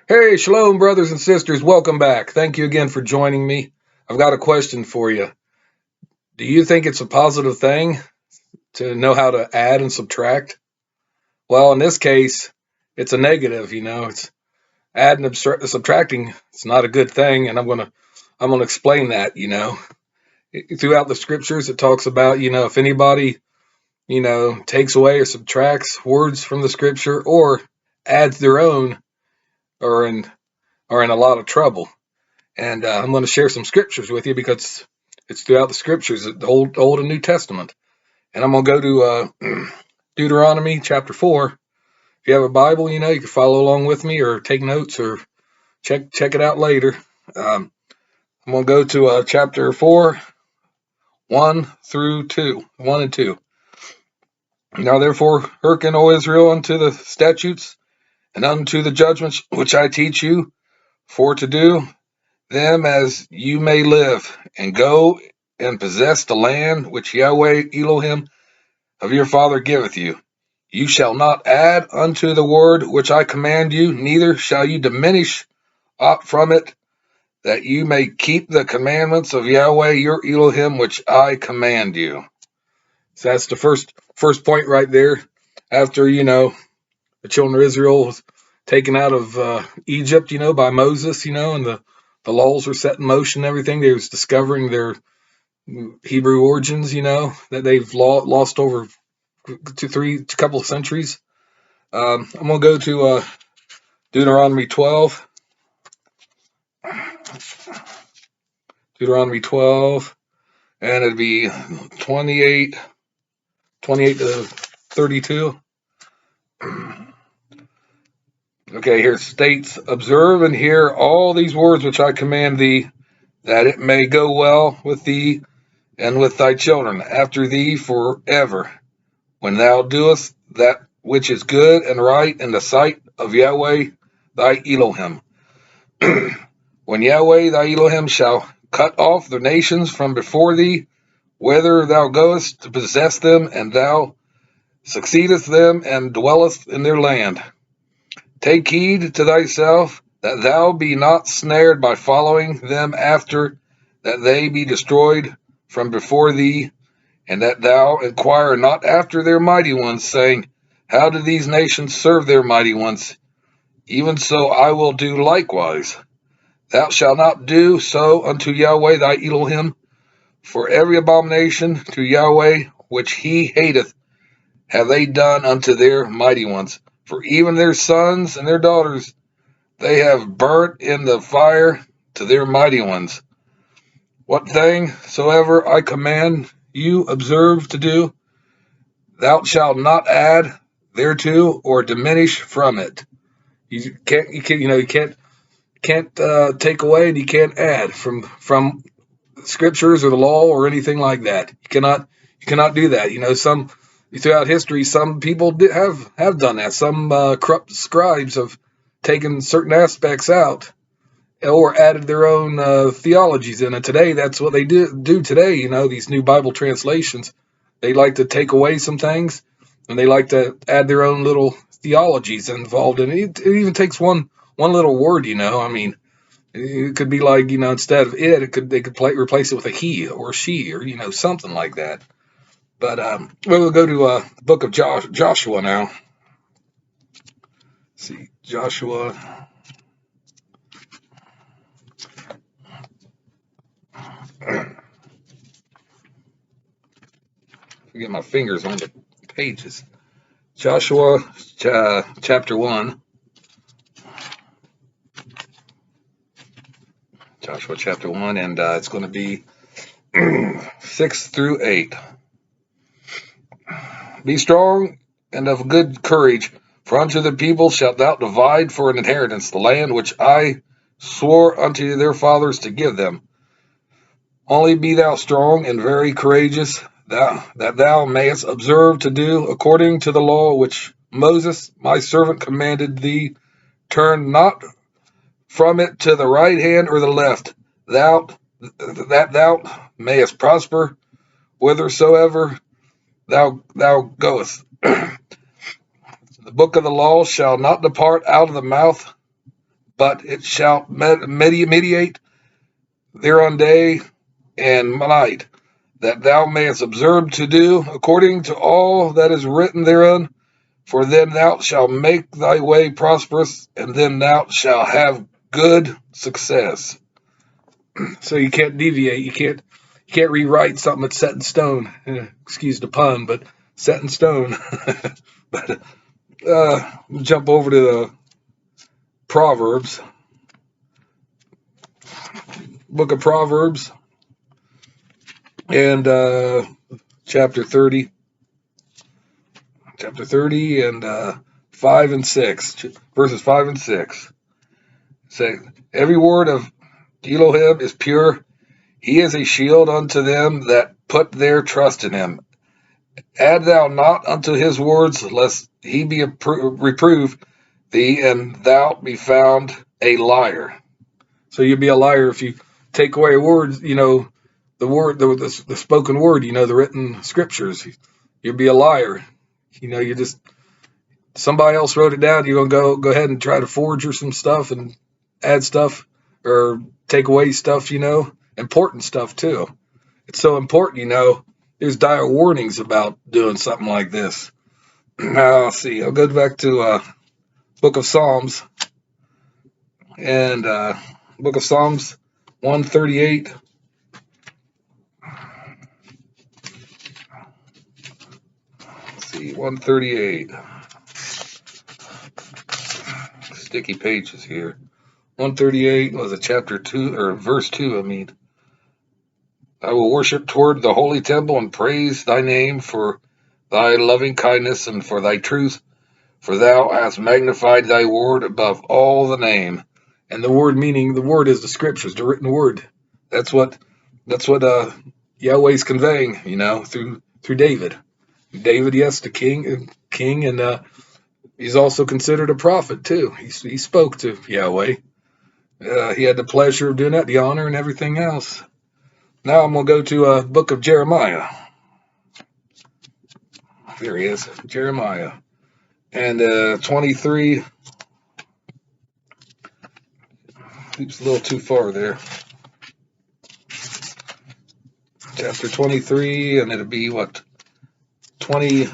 Hey, shalom, brothers and sisters. Welcome back. Thank you again for joining me. I've got a question for you. Do you think it's a positive thing to know how to add and subtract? Well, in this case, it's a negative. It's adding and subtracting. It's not a good thing, and I'm gonna explain that. Throughout the scriptures, it talks about if anybody takes away or subtracts words from the scripture or adds their own, are in are in a lot of trouble. And I'm going to share some scriptures with you because it's throughout the scriptures, the Old and New Testament. And I'm going to go to Deuteronomy chapter 4. If you have a Bible, you can follow along with me or take notes or check it out later. I'm going to go to chapter 4, 1 through 2, 1 and 2. Now therefore hearken, O Israel, unto the statutes and unto the judgments which I teach you, for to do them as you may live, and go and possess the land which Yahweh Elohim of your father giveth you. You shall not add unto the word which I command you, neither shall you diminish aught from it, that you may keep the commandments of Yahweh your Elohim which I command you. So that's the first point right there. After the children of Israel was taken out of Egypt, by Moses, and the laws were set in motion and everything. They was discovering their Hebrew origins, that they've lost over a couple of centuries. I'm going to go to Deuteronomy 12. Deuteronomy 12, and it'd be 28 to 32. Okay, here it states, observe and hear all these words which I command thee, that it may go well with thee and with thy children after thee forever, when thou doest that which is good and right in the sight of Yahweh thy Elohim. When Yahweh thy Elohim shall cut off the nations from before thee, whither thou goest to possess them, and thou succeedest them and dwellest in their land. Take heed to thyself that thou be not snared by following them after, that they be destroyed from before thee, and that thou inquire not after their mighty ones, saying, how do these nations serve their mighty ones? Even so I will do likewise. Thou shalt not do so unto Yahweh thy Elohim, for every abomination to Yahweh which he hateth have they done unto their mighty ones. For even their sons and their daughters they have burnt in the fire to their mighty ones. What thing soever I command you observe to do, thou shalt not add thereto or diminish from it. You can't take away, and you can't add from scriptures or the law or anything like that. You cannot do that. Some throughout history, some people have done that. Some corrupt scribes have taken certain aspects out or added their own theologies in it. Today, that's what they do today. These new Bible translations, they like to take away some things, and they like to add their own little theologies involved in it. It even takes one little word. I mean, it could be like, instead of they could replace it with a he or she or something like that. But we'll go to the book of Joshua now. Let's see, Joshua. Get my fingers on the pages. Joshua chapter 1. Joshua chapter 1, and it's going to be 6 through 8. Be strong and of good courage, for unto the people shalt thou divide for an inheritance the land which I swore unto their fathers to give them. Only be thou strong and very courageous, that thou mayest observe to do according to the law which Moses my servant commanded thee. Turn not from it to the right hand or the left, that thou mayest prosper whithersoever thou goest. The book of the law shall not depart out of the mouth but it shall meditate thereon day and night, that thou mayest observe to do according to all that is written therein. For then thou shalt make thy way prosperous, and then thou shalt have good success. So you can't deviate. You can't rewrite something that's set in stone. Excuse the pun, but set in stone. But jump over to the Proverbs, book of Proverbs, and chapter 30 and 5 and 6, verses 5 and 6. Say, every word of Elohim is pure. He is a shield unto them that put their trust in him. Add thou not unto his words, lest he be reprove thee, and thou be found a liar. So you'd be a liar if you take away words, the word, the spoken word, the written scriptures. You'd be a liar. You just, somebody else wrote it down. You're gonna go ahead and try to forge or some stuff and add stuff or take away stuff. Important stuff too. It's so important. There's dire warnings about doing something like this. Now, let's see. I'll go back to Book of Psalms and Book of Psalms 138. Let's see, 138. Sticky pages here. 138 was a chapter 2 or verse 2. I mean, I will worship toward the holy temple and praise thy name for thy loving kindness and for thy truth. For thou hast magnified thy word above all the name. And the word, meaning the word, is the scriptures, the written word. That's what Yahweh's conveying, through David. David, yes, the king, and he's also considered a prophet too. He spoke to Yahweh. He had the pleasure of doing that, the honor and everything else. Now I'm going to go to book of Jeremiah. There he is, Jeremiah. And 23. Oops, a little too far there. Chapter 23, and it'll be what? 29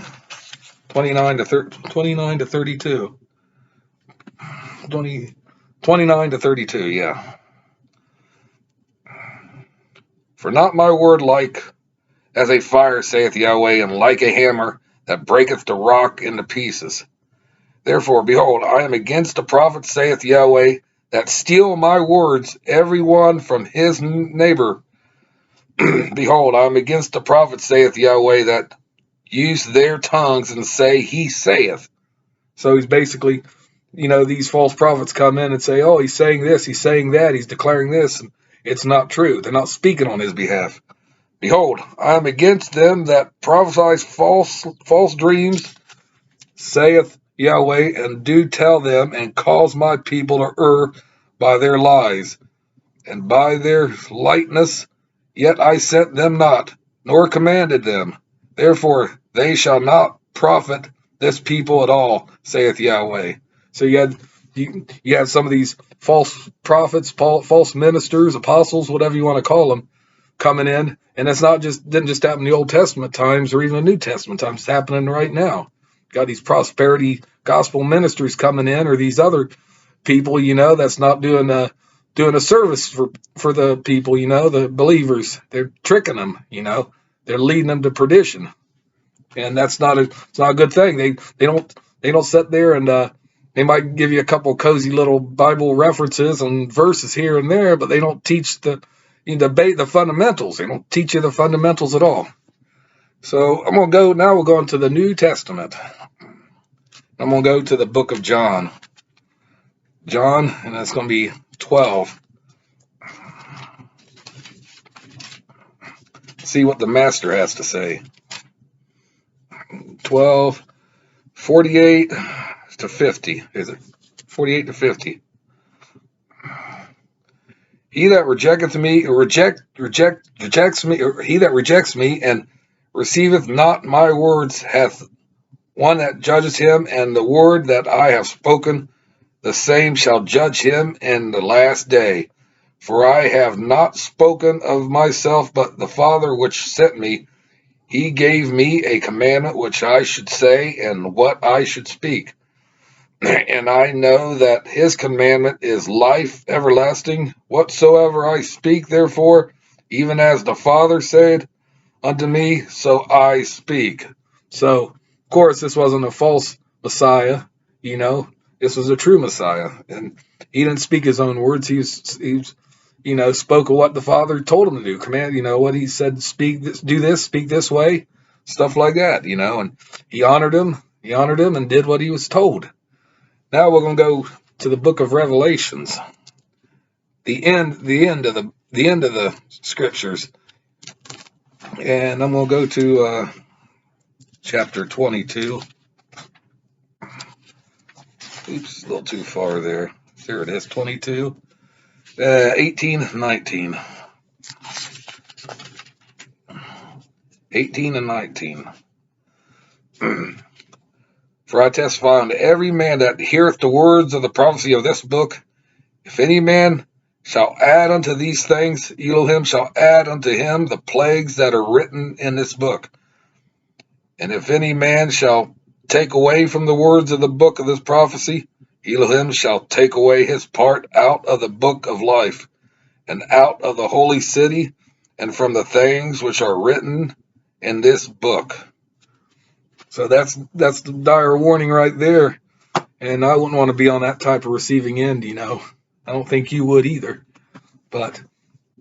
to 32. 29 to 32, yeah. For not my word like as a fire, saith Yahweh, and like a hammer that breaketh the rock into pieces. Therefore, behold, I am against the prophets, saith Yahweh, that steal my words, every one from his neighbor. Behold, I am against the prophets, saith Yahweh, that use their tongues and say, he saith. So he's basically, these false prophets come in and say, oh, he's saying this, he's saying that, he's declaring this, and it's not true. They're not speaking on his behalf. Behold, I am against them that prophesy false dreams, saith Yahweh, and do tell them, and cause my people to err by their lies, and by their lightness. Yet I sent them not, nor commanded them. Therefore they shall not profit this people at all, saith Yahweh. So you had some of these false prophets, false ministers, apostles, whatever you want to call them, coming in, and it's didn't just happen in the Old Testament times or even the New Testament times. It's happening right now. Got these prosperity gospel ministers coming in, or these other people, that's not doing a service for the people, the believers. They're tricking them, they're leading them to perdition, and it's not a good thing. They don't sit there and they might give you a couple cozy little Bible references and verses here and there, but they don't teach the fundamentals. They don't teach you the fundamentals at all. So I'm going to go, now we're going to the New Testament. I'm going to go to the book of John. And that's going to be 12. See what the master has to say. 12, 48 to 50, is it? 48 to 50. He that rejects me, or he that rejects me and receiveth not my words hath one that judges him, and the word that I have spoken the same shall judge him in the last day. For I have not spoken of myself, but the Father which sent me, he gave me a commandment which I should say and what I should speak. And I know that his commandment is life everlasting. Whatsoever I speak, therefore, even as the Father said unto me, so I speak. So, of course, this wasn't a false Messiah, you know. This was a true Messiah. And he didn't speak his own words. He's spoke of what the Father told him to do. Command, what he said, speak this, do this, speak this way, stuff like that, And he honored him. He honored him and did what he was told. Now we're going to go to the book of Revelations. The end of the scriptures. And I'm going to go to chapter 22. Oops, a little too far there. There it is, 22. 18, 19. 18 and 19. For I testify unto every man that heareth the words of the prophecy of this book, if any man shall add unto these things, Elohim shall add unto him the plagues that are written in this book. And if any man shall take away from the words of the book of this prophecy, Elohim shall take away his part out of the book of life, and out of the holy city, and from the things which are written in this book. So that's the dire warning right there. And I wouldn't want to be on that type of receiving end, I don't think you would either. But,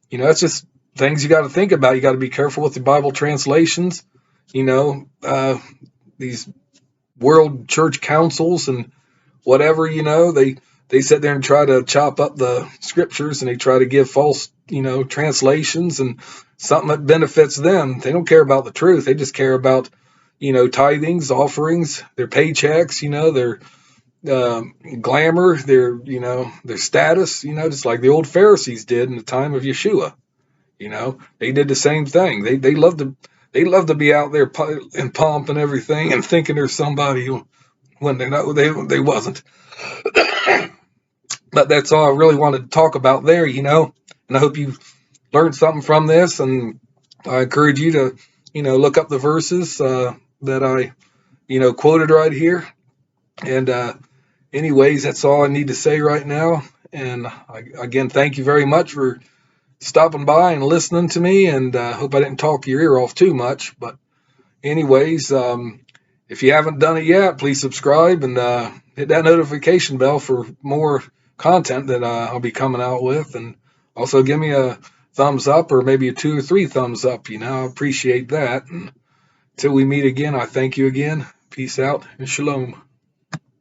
it's just things you got to think about. You got to be careful with the Bible translations. These world church councils and whatever, they sit there and try to chop up the scriptures, and they try to give false, translations and something that benefits them. They don't care about the truth. They just care about, tithings, offerings, their paychecks, their glamour, their status, just like the old Pharisees did in the time of Yeshua. They did the same thing. They love to be out there in pomp and everything and thinking they're somebody when they're not. They wasn't. But that's all I really wanted to talk about there, And I hope you learned something from this, and I encourage you to, look up the verses that I, quoted right here. And anyways, that's all I need to say right now. And again, thank you very much for stopping by and listening to me. And hope I didn't talk your ear off too much. But anyways, if you haven't done it yet, please subscribe and hit that notification bell for more content that I'll be coming out with. And also give me a thumbs up, or maybe a 2 or 3 thumbs up. I appreciate that. And until we meet again, I thank you again. Peace out and shalom.